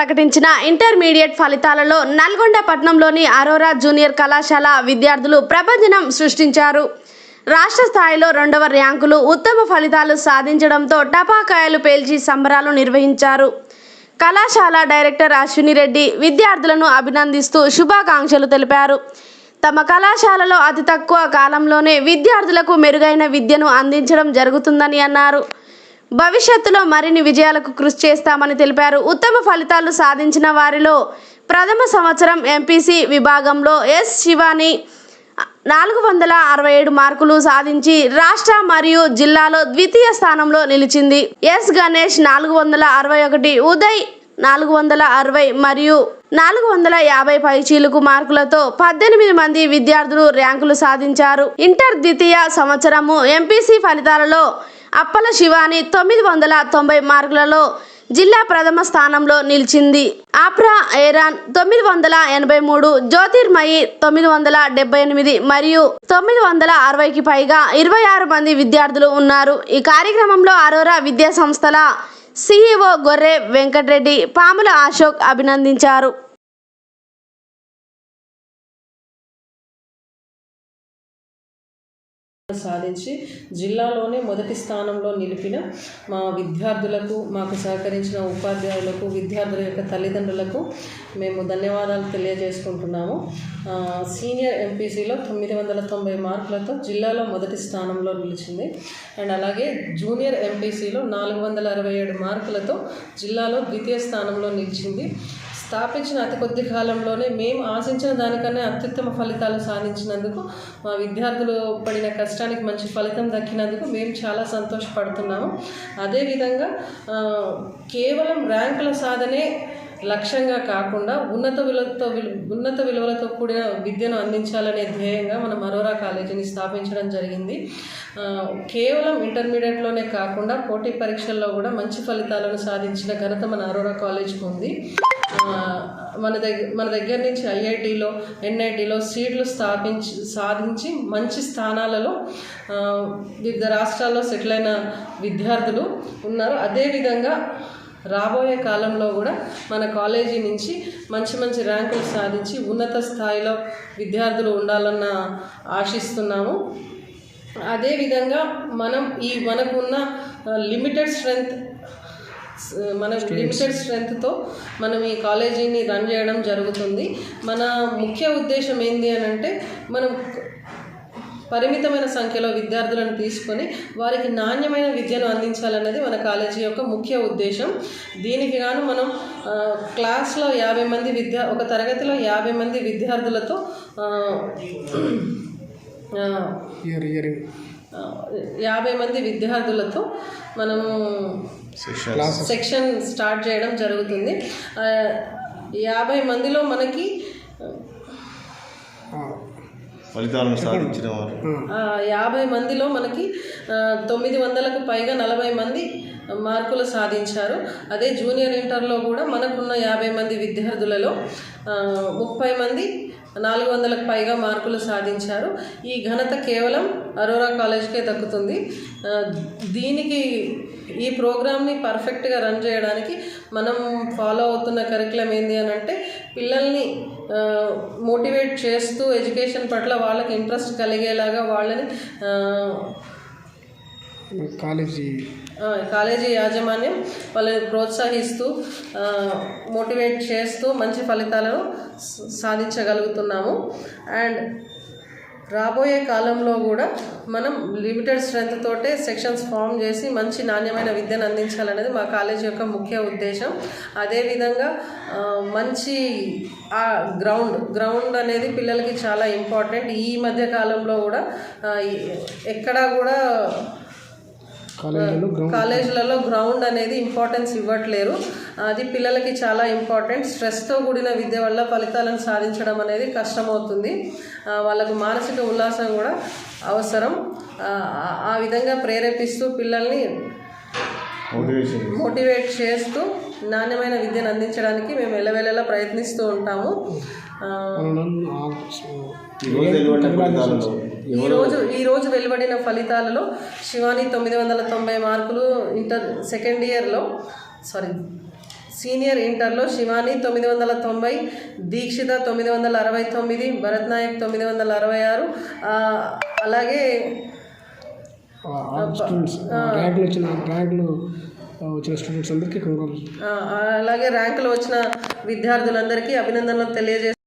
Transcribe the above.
ప్రకటించిన ఇంటర్మీడియట్ ఫలితాలలో నల్గొండ పట్టణంలోని అరోరా జూనియర్ కళాశాల విద్యార్థులు ప్రభంజనం సృష్టించారు. రాష్ట్ర స్థాయిలో 2వ ర్యాంకులు, ఉత్తమ ఫలితాలు సాధించడంతో టపాకాయలు పేల్చి సంబరాలు నిర్వహించారు. కళాశాల డైరెక్టర్ అశ్విని రెడ్డి విద్యార్థులను అభినందిస్తూ శుభాకాంక్షలు తెలిపారు. తమ కళాశాలలో అతి తక్కువ కాలంలోనే విద్యార్థులకు మెరుగైన విద్యను అందించడం జరుగుతుందని అన్నారు. భవిష్యత్తులో మరిన్ని విజయాలకు కృషి చేస్తామని తెలిపారు. ఉత్తమ ఫలితాలు సాధించిన వారిలో ప్రథమ సంవత్సరం ఎంపీసీ విభాగంలో ఎస్ శివాని 467 మార్కులు సాధించి రాష్ట్ర మరియు జిల్లాలో ద్వితీయ స్థానంలో నిలిచింది. ఎస్ గణేష్ 461, ఉదయ్ 460 మరియు 450 పైచీలకు మార్కులతో 18 మంది విద్యార్థులు ర్యాంకులు సాధించారు. ఇంటర్ ద్వితీయ సంవత్సరము ఎంపీసీ ఫలితాలలో అప్పల శివాని 990 మార్కులలో జిల్లా ప్రథమ స్థానంలో నిలిచింది. ఆప్రా ఏరాన్ 983, జ్యోతిర్మయి 978 మరియు 960కి పైగా 26 మంది విద్యార్థులు ఉన్నారు. ఈ కార్యక్రమంలో అరోరా విద్యా సంస్థల సిఇఓ గొర్రె వెంకటరెడ్డి, పాముల అశోక్ అభినందించారు. సాధించి జిల్లాలోనే మొదటి స్థానంలో నిలిపిన మా విద్యార్థులకు, మాకు సహకరించిన ఉపాధ్యాయులకు, విద్యార్థుల యొక్క తల్లిదండ్రులకు మేము ధన్యవాదాలు తెలియజేసుకుంటున్నాము. సీనియర్ ఎంపీసీలో 990 మార్కులతో జిల్లాలో మొదటి స్థానంలో నిలిచింది. అండ్ అలాగే జూనియర్ ఎంపీసీలో 467 మార్కులతో జిల్లాలో ద్వితీయ స్థానంలో నిలిచింది. స్థాపించిన అతి కొద్ది కాలంలోనే మేము ఆశించిన దానికన్నా అత్యుత్తమ ఫలితాలు సాధించినందుకు, మా విద్యార్థులు పడిన కష్టానికి మంచి ఫలితం దక్కినందుకు మేము చాలా సంతోషపడుతున్నాము. అదేవిధంగా కేవలం ర్యాంకుల సాధనే లక్ష్యంగా కాకుండా ఉన్నత విలువలతో కూడిన విద్యను అందించాలనే ధ్యేయంగా మనం అరోరా కాలేజీని స్థాపించడం జరిగింది. కేవలం ఇంటర్మీడియట్లోనే కాకుండా పోటీ పరీక్షల్లో కూడా మంచి ఫలితాలను సాధించిన ఘనత మన అరోరా కాలేజీకి ఉంది. మన దగ్గర నుంచి ఐఐటీలో, ఎన్ఐటీలో సీట్లు సాధించి మంచి స్థానాలలో వివిధ రాష్ట్రాల్లో సెటిల్ అయిన విద్యార్థులు ఉన్నారు. అదేవిధంగా రాబోయే కాలంలో కూడా మన కాలేజీ నుంచి మంచి ర్యాంకులు సాధించి ఉన్నత స్థాయిలో విద్యార్థులు ఉండాలన్న ఆశిస్తున్నాము. అదేవిధంగా మనకున్న లిమిటెడ్ స్ట్రెంగ్త్తో మనం ఈ కాలేజీని రన్ చేయడం జరుగుతుంది. మన ముఖ్య ఉద్దేశం ఏంటి అని అంటే, మనం పరిమితమైన సంఖ్యలో విద్యార్థులను తీసుకొని వారికి నాణ్యమైన విద్యను అందించాలన్నది మన కాలేజీ యొక్క ముఖ్య ఉద్దేశం. దీనికి గాను మనం క్లాస్లో 50 మంది ఒక తరగతిలో 50 మంది విద్యార్థులతో 50 మంది విద్యార్థులతో మనము సెక్షన్ స్టార్ట్ చేయడం జరుగుతుంది. 50 మందిలో మనకి ఫలితాలను సాధించిన వారు 50 మందిలో మనకి 900కు పైగా 40 మంది మార్కులు సాధించారు. అదే జూనియర్ ఇంటర్లో కూడా మనకున్న 50 మంది విద్యార్థులలో 30 మంది 400కు పైగా మార్కులు సాధించారు. ఈ ఘనత కేవలం అరోరా కాలేజ్కే దక్కుతుంది. ఈ ప్రోగ్రామ్ని పర్ఫెక్ట్గా రన్ చేయడానికి మనం ఫాలో అవుతున్న కరికులం ఏంటి అని అంటే, పిల్లల్ని మోటివేట్ చేస్తూ ఎడ్యుకేషన్ పట్ల వాళ్ళకి ఇంట్రెస్ట్ కలిగేలాగా వాళ్ళని కాలేజీ యాజమాన్యం వాళ్ళని ప్రోత్సహిస్తూ మోటివేట్ చేస్తూ మంచి ఫలితాలను సాధించగలుగుతున్నాము. అండ్ రాబోయే కాలంలో కూడా మనం లిమిటెడ్ స్ట్రెంత్ తోటే సెక్షన్స్ ఫామ్ చేసి మంచి నాణ్యమైన విద్యను అందించాలనేది మా కాలేజీ యొక్క ముఖ్య ఉద్దేశం. అదేవిధంగా మంచి గ్రౌండ్ అనేది పిల్లలకి చాలా ఇంపార్టెంట్. ఈ మధ్య కాలంలో కూడా ఎక్కడా కూడా కాలేజీలలో గ్రౌండ్ అనేది ఇంపార్టెన్స్ ఇవ్వట్లేరు. అది పిల్లలకి చాలా ఇంపార్టెంట్. స్ట్రెస్తో కూడిన విద్య వల్ల ఫలితాలను సాధించడం అనేది కష్టమవుతుంది. వాళ్ళకు మానసిక ఉల్లాసం కూడా అవసరం. ఆ విధంగా ప్రేరేపిస్తూ పిల్లల్ని మోటివేట్ చేస్తూ నాణ్యమైన విద్యను అందించడానికి మేము ఎల్లవేళలా ప్రయత్నిస్తూ ఉంటాము. ఈరోజు వెలువడిన ఫలితాలలో శివాని 990 మార్కులు సీనియర్ ఇంటర్లో శివాని 990, దీక్షిత 969, భరత్ నాయక్ 966. అలాగే స్టూడెంట్స్ ర్యాంకులు వచ్చిన స్టూడెంట్స్ అందరికీ కంగ్రాచులేషన్. అలాగే ర్యాంకులు వచ్చిన విద్యార్థులందరికీ అభినందనలు తెలియజేస్తున్నాను.